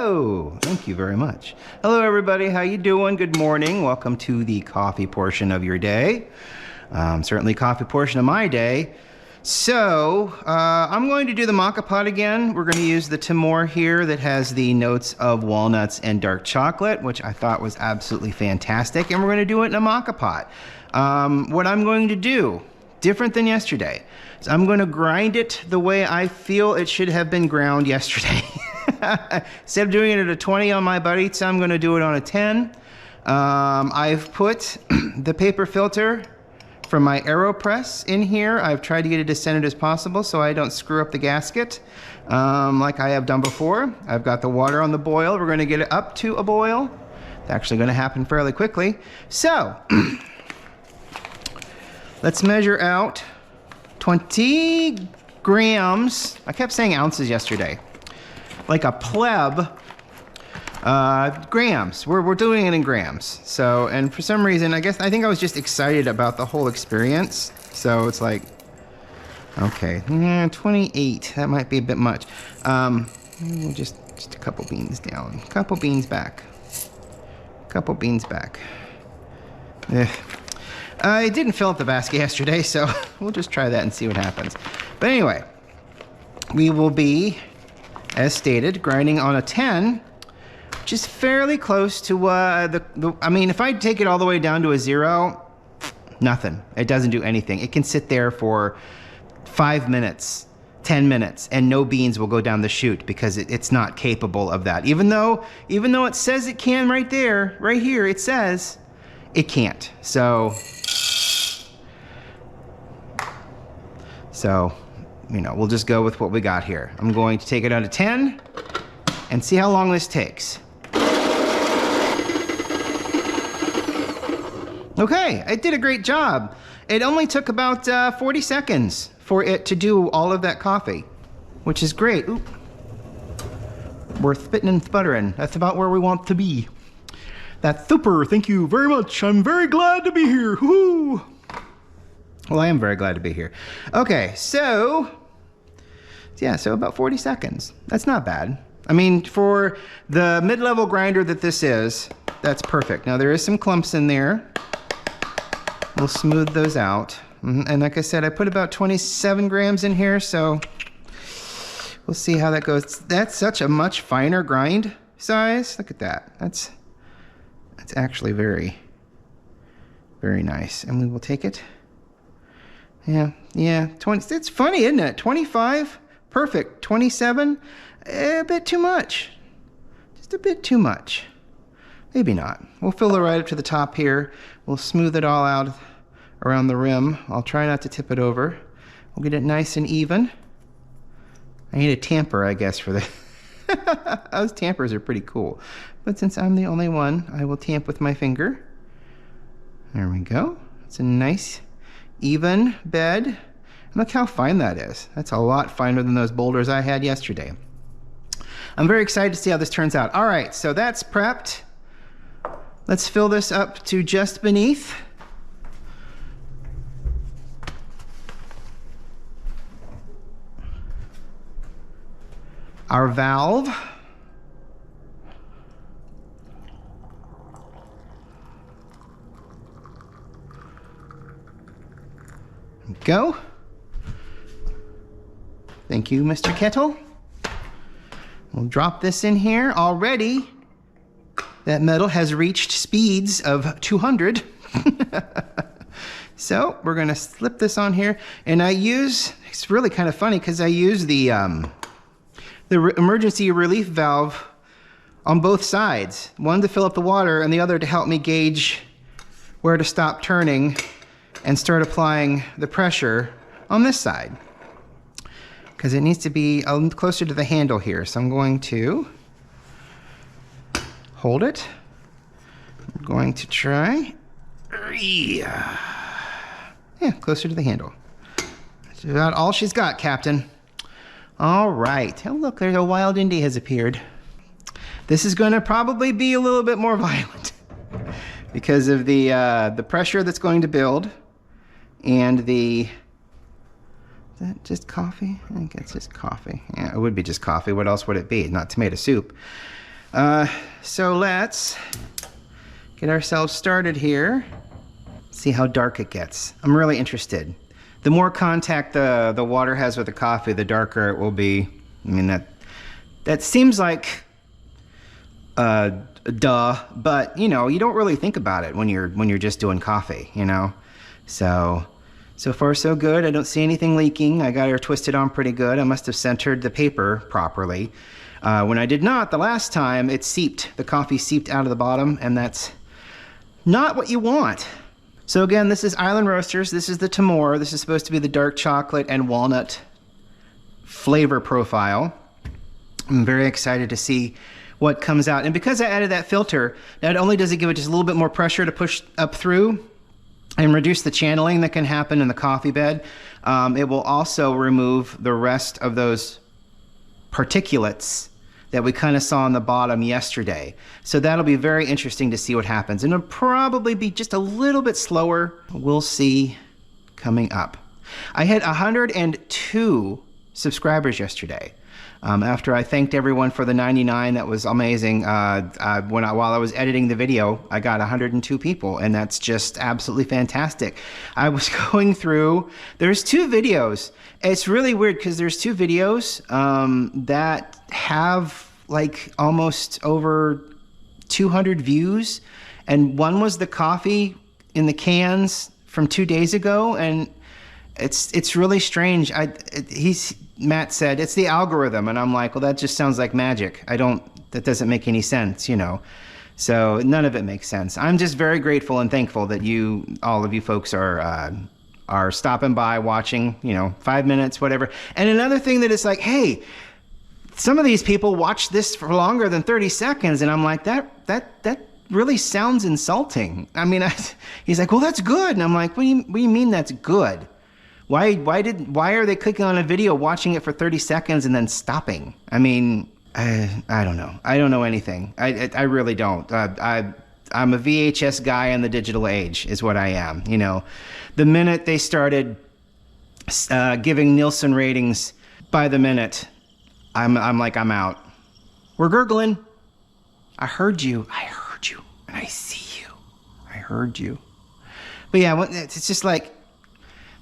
Hello. Thank you very much. Hello, everybody. How you doing? Good morning. Welcome to the coffee portion of your day. Certainly coffee portion of my day. So I'm going to do the Moka Pot again. We're going to use the Timor here that has the notes of walnuts and dark chocolate, which I thought was absolutely fantastic. And we're going to do it in a Moka Pot. What I'm going to do, different than yesterday, is I'm going to grind it the way I feel it should have been ground yesterday. Instead of doing it at a 20 on my barista, I'm going to do it on a 10. I've put the paper filter from my AeroPress in here. I've tried to get it as centered as possible so I don't screw up the gasket like I have done before. I've got the water on the boil. We're going to get it up to a boil. It's actually going to happen fairly quickly. So let's measure out 20 grams. I kept saying ounces yesterday. Like a pleb. Grams. We're doing it in grams. So, and for some reason, I think I was just excited about the whole experience. So it's like, okay, 28. That might be a bit much. Just a couple beans down. Couple beans back. Couple beans back. I didn't fill up the basket yesterday, so we'll just try that and see what happens. But anyway, we will be, as stated, grinding on a 10. Which is fairly close to I mean, if I take it all the way down to a 0, nothing. It doesn't do anything. It can sit there for 5 minutes, 10 minutes, and no beans will go down the chute because it's not capable of that. Even though it says it can right there, right here, it says it can't. So, you know, we'll just go with what we got here. I'm going to take it out of 10 and see how long this takes. Okay, it did a great job. It only took about 40 seconds for it to do all of that coffee, which is great. Oop. We're spitting and sputtering. That's about where we want to be. That's super, thank you very much. I'm very glad to be here, woohoo! Well, I am very glad to be here. Okay, so about 40 seconds. That's not bad. I mean, for the mid-level grinder that this is, that's perfect. Now, there is some clumps in there. We'll smooth those out. And like I said, I put about 27 grams in here, so we'll see how that goes. That's such a much finer grind size. Look at that. That's actually very, very nice. And we will take it. Yeah, 20. It's funny, isn't it? 25, perfect. 27, a bit too much. Just a bit too much. Maybe not. We'll fill it right up to the top here. We'll smooth it all out around the rim. I'll try not to tip it over. We'll get it nice and even. I need a tamper, I guess, for the... Those tampers are pretty cool. But since I'm the only one, I will tamp with my finger. There we go. It's a nice, even bed. And look how fine that is. That's a lot finer than those boulders I had yesterday. I'm very excited to see how this turns out. All right, so that's prepped. Let's fill this up to just beneath. Our valve. Go. Thank you, Mr. Kettle. We'll drop this in here. Already, that metal has reached speeds of 200. So we're gonna slip this on here. And it's really kind of funny because I use the emergency relief valve on both sides. One to fill up the water and the other to help me gauge where to stop turning and start applying the pressure on this side. Because it needs to be closer to the handle here. So I'm going to hold it. I'm going to try. Yeah, closer to the handle. That's about all she's got, Captain. All right. Oh, look, there's a wild Indie has appeared. This is going to probably be a little bit more violent because of the pressure that's going to build and the... Is that just coffee? I think it's just coffee. Yeah, it would be just coffee. What else would it be? Not tomato soup. So let's get ourselves started here. See how dark it gets. I'm really interested. The more contact the water has with the coffee, the darker it will be. I mean, that seems like duh, but you know, you don't really think about it when you're just doing coffee, you know. So far so good. I don't see anything leaking. I got her twisted on pretty good. I must have centered the paper properly. When I did not the last time, it seeped. The coffee seeped out of the bottom, and that's not what you want. So again, this is Island Roasters. This is the Timor. This is supposed to be the dark chocolate and walnut flavor profile. I'm very excited to see what comes out. And because I added that filter, not only does it give it just a little bit more pressure to push up through and reduce the channeling that can happen in the coffee bed, it will also remove the rest of those particulates that we kind of saw on the bottom yesterday. So that'll be very interesting to see what happens. And it'll probably be just a little bit slower. We'll see coming up. I hit 102 subscribers yesterday. After I thanked everyone for the 99, that was amazing. While I was editing the video, I got 102 people, and that's just absolutely fantastic. I was going through, there's two videos. It's really weird because there's two videos that have like almost over 200 views, and one was the coffee in the cans from 2 days ago, and it's really strange. Matt said it's the algorithm, and I'm like, well, that just sounds like magic. That doesn't make any sense, you know. So none of it makes sense. I'm just very grateful and thankful that all of you folks are stopping by, watching, you know, 5 minutes, whatever. And another thing that is like, hey, some of these people watch this for longer than 30 seconds, and I'm like, that really sounds insulting. I mean, he's like, well, that's good, and I'm like, what do you mean that's good? Why are they clicking on a video, watching it for 30 seconds, and then stopping? I mean, I don't know. I don't know anything. I really don't. I'm a VHS guy in the digital age, is what I am. You know, the minute they started giving Nielsen ratings by the minute, I'm like, I'm out. We're gurgling. I heard you, and I see you. I heard you. But yeah, it's just like,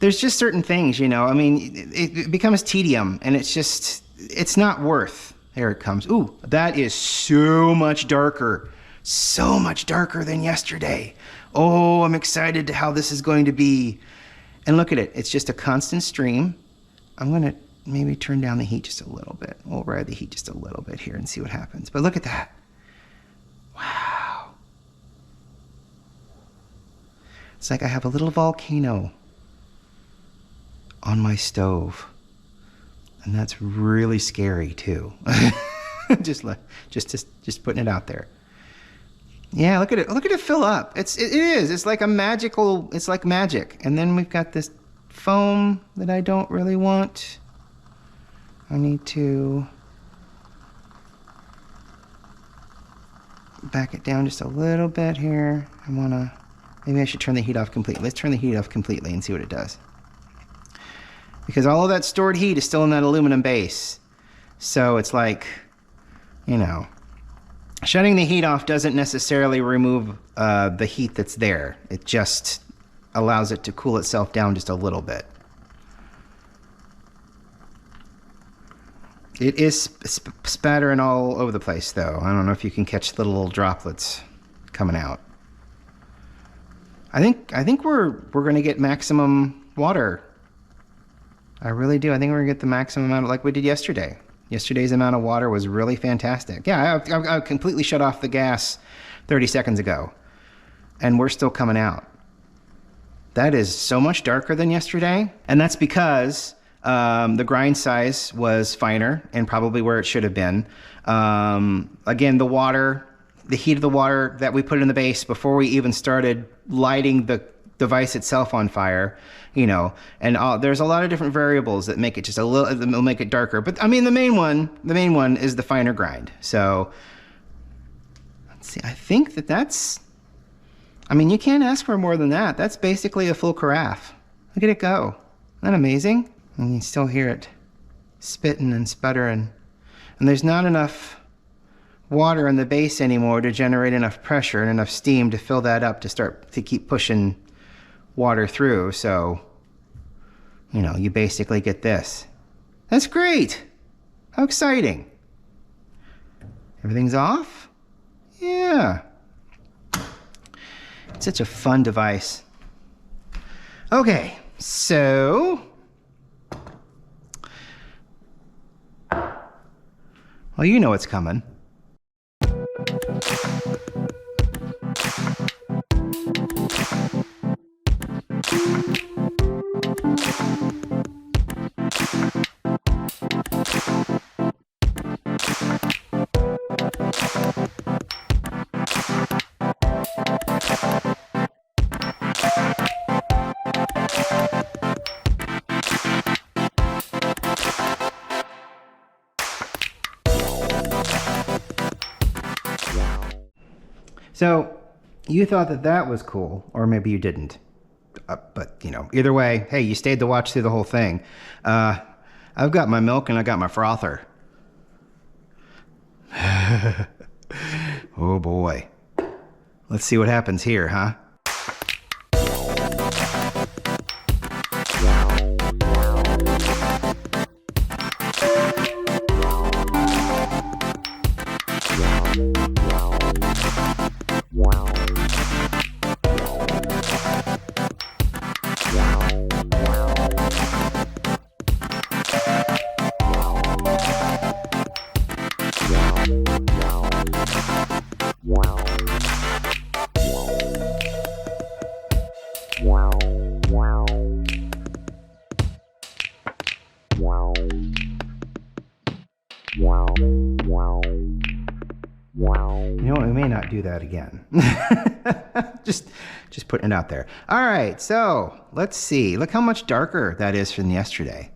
there's just certain things, you know. I mean, it becomes tedium, and it's not worth. There it comes. Ooh, that is so much darker than yesterday. Oh, I'm excited to how this is going to be. And look at it. It's just a constant stream. I'm going to maybe turn down the heat just a little bit. We'll ride the heat just a little bit here and see what happens. But look at that. Wow. It's like I have a little volcano on my stove, and that's really scary too. just putting it out there. Yeah, look at it fill up. It is. It's like it's like magic. And then we've got this foam that I don't really want. I need to back it down just a little bit here. Maybe I should turn the heat off completely. Let's turn the heat off completely and see what it does. Because all of that stored heat is still in that aluminum base. So it's like, you know, shutting the heat off doesn't necessarily remove the heat that's there. It just allows it to cool itself down just a little bit. It is spattering all over the place, though. I don't know if you can catch the little droplets coming out. I think we're going to get maximum water. I really do. I think we're going to get the maximum amount like we did yesterday. Yesterday's amount of water was really fantastic. Yeah, I completely shut off the gas 30 seconds ago, and we're still coming out. That is so much darker than yesterday, and that's because the grind size was finer and probably where it should have been. Again, the heat of the water that we put in the base before we even started lighting the device itself on fire, you know, and there's a lot of different variables that make it just it'll make it darker. But I mean, the main one is the finer grind. So let's see, I think that's, I mean, you can't ask for more than that. That's basically a full carafe. Look at it go. Isn't that amazing? And you still hear it spitting and sputtering. And there's not enough water in the base anymore to generate enough pressure and enough steam to fill that up to start to keep pushing water through. So, you know, you basically get this. That's great. How exciting. Everything's off? Yeah. It's such a fun device. Okay, so well, you know what's coming. So you thought that that was cool, or maybe you didn't. But, you know, either way, hey, you stayed to watch through the whole thing. I've got my milk and I got my frother. Oh boy. Let's see what happens here, huh? You know what, we may not do that again. just putting it out there. All right, so let's see. Look how much darker that is from yesterday.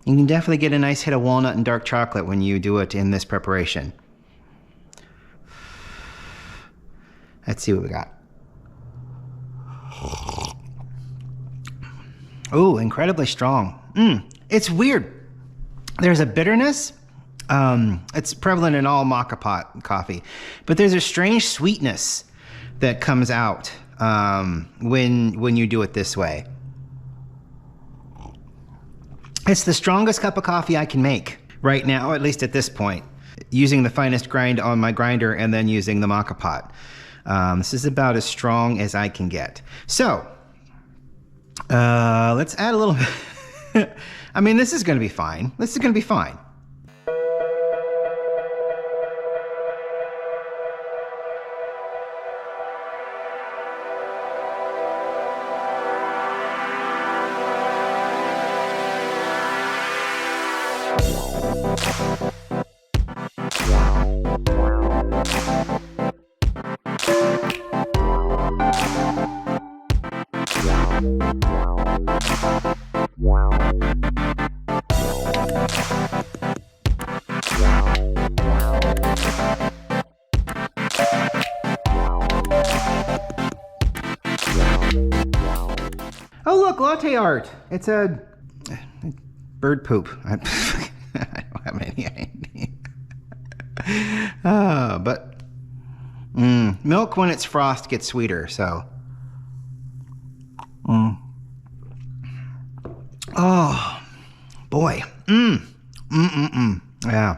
You can definitely get a nice hit of walnut and dark chocolate when you do it in this preparation. Let's see what we got. Oh, incredibly strong. It's weird. There's a bitterness. It's prevalent in all Moka Pot coffee, but there's a strange sweetness that comes out when you do it this way. It's the strongest cup of coffee I can make right now, at least at this point, using the finest grind on my grinder and then using the Moka Pot. This is about as strong as I can get. So let's add a little bit. I mean, this is going to be fine. This is going to be fine. Oh look, latte art. It's a bird poop. I don't have any idea. But milk when it's frost gets sweeter, so. Oh boy. Yeah.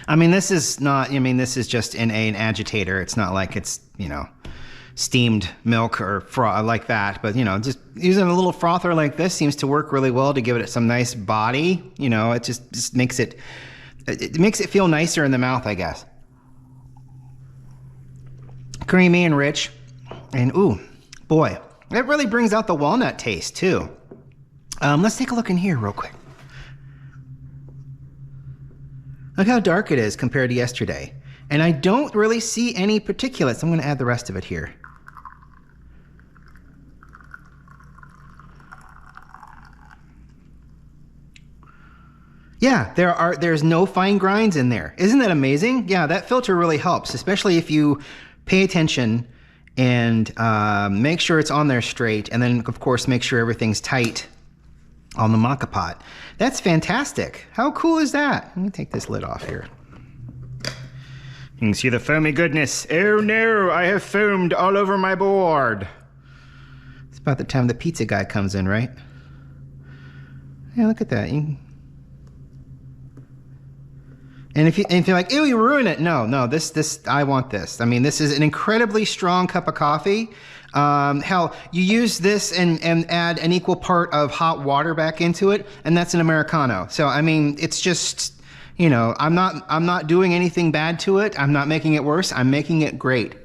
I mean, this is not, I mean, this is just an agitator. It's not like it's, you know, steamed milk or froth like that, but you know, just using a little frother like this seems to work really well to give it some nice body. You know, it just makes it feel nicer in the mouth, I guess. Creamy and rich, and ooh, boy, it really brings out the walnut taste too. Let's take a look in here real quick. Look how dark it is compared to yesterday. And I don't really see any particulates. I'm going to add the rest of it here. Yeah, there's no fine grinds in there. Isn't that amazing? Yeah, that filter really helps, especially if you pay attention and make sure it's on there straight, and then of course make sure everything's tight on the Moka Pot. That's fantastic. How cool is that? Let me take this lid off here. You can see the foamy goodness. Oh no, I have foamed all over my board. It's about the time the pizza guy comes in, right? Yeah, look at that. And if you're like, ew, you ruin it. No, this, I want this. I mean, this is an incredibly strong cup of coffee. Hell, you use this and add an equal part of hot water back into it, and that's an Americano. So, I mean, it's just, you know, I'm not doing anything bad to it. I'm not making it worse. I'm making it great.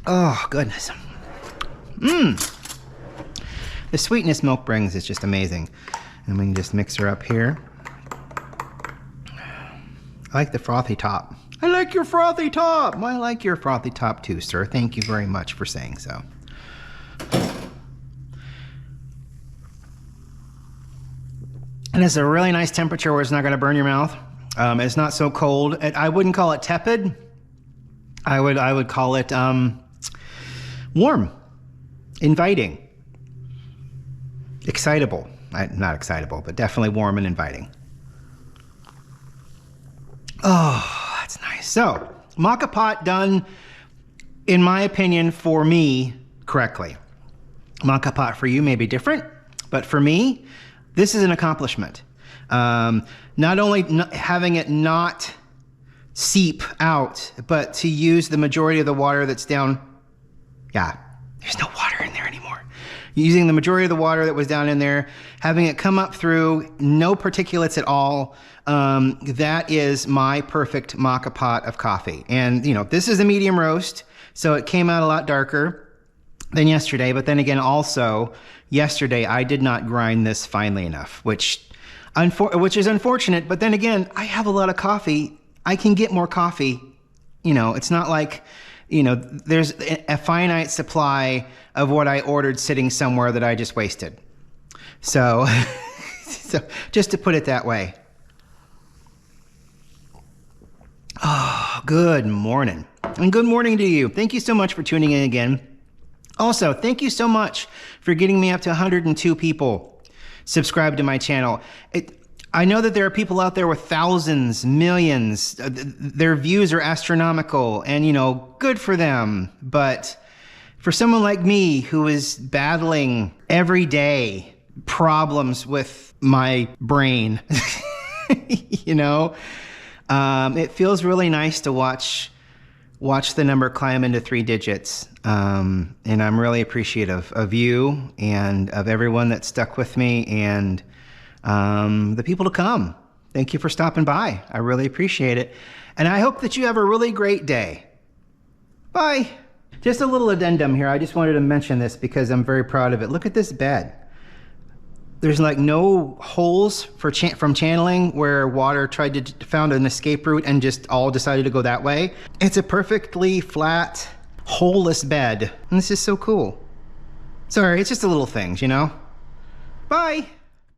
Oh, goodness. The sweetness milk brings is just amazing. And we can just mix her up here. I like the frothy top. I like your frothy top. Well, I like your frothy top too, sir. Thank you very much for saying so. And it's a really nice temperature where it's not going to burn your mouth. It's not so cold. I wouldn't call it tepid. I would call it warm, inviting, excitable. Not excitable, but definitely warm and inviting. Oh, that's nice. So, Moka Pot done, in my opinion, for me, correctly. Moka Pot for you may be different, but for me, this is an accomplishment. Not only having it not seep out, but to use the majority of the water that's down. Yeah, there's no water in there anymore. Using the majority of the water that was down in there, having it come up through, no particulates at all. That is my perfect Moka Pot of coffee. And, you know, this is a medium roast, so it came out a lot darker than yesterday. But then again, also, yesterday I did not grind this finely enough, which is unfortunate. But then again, I have a lot of coffee. I can get more coffee. You know, it's not like, you know, there's a finite supply of what I ordered sitting somewhere that I just wasted. So, so just to put it that way. Oh, good morning. And good morning to you. Thank you so much for tuning in again. Also, thank you so much for getting me up to 102 people subscribed to my channel. I know that there are people out there with thousands, millions. Their views are astronomical, and, you know, good for them. But for someone like me who is battling every day problems with my brain, you know, it feels really nice to watch the number climb into 3 digits. And I'm really appreciative of you and of everyone that stuck with me, and the people to come. Thank you for stopping by. I really appreciate it. And I hope that you have a really great day. Bye. Just a little addendum here. I just wanted to mention this because I'm very proud of it. Look at this bed. There's like no holes from channeling where water found an escape route and just all decided to go that way. It's a perfectly flat, holeless bed. And this is so cool. Sorry, it's just the little things, you know? Bye.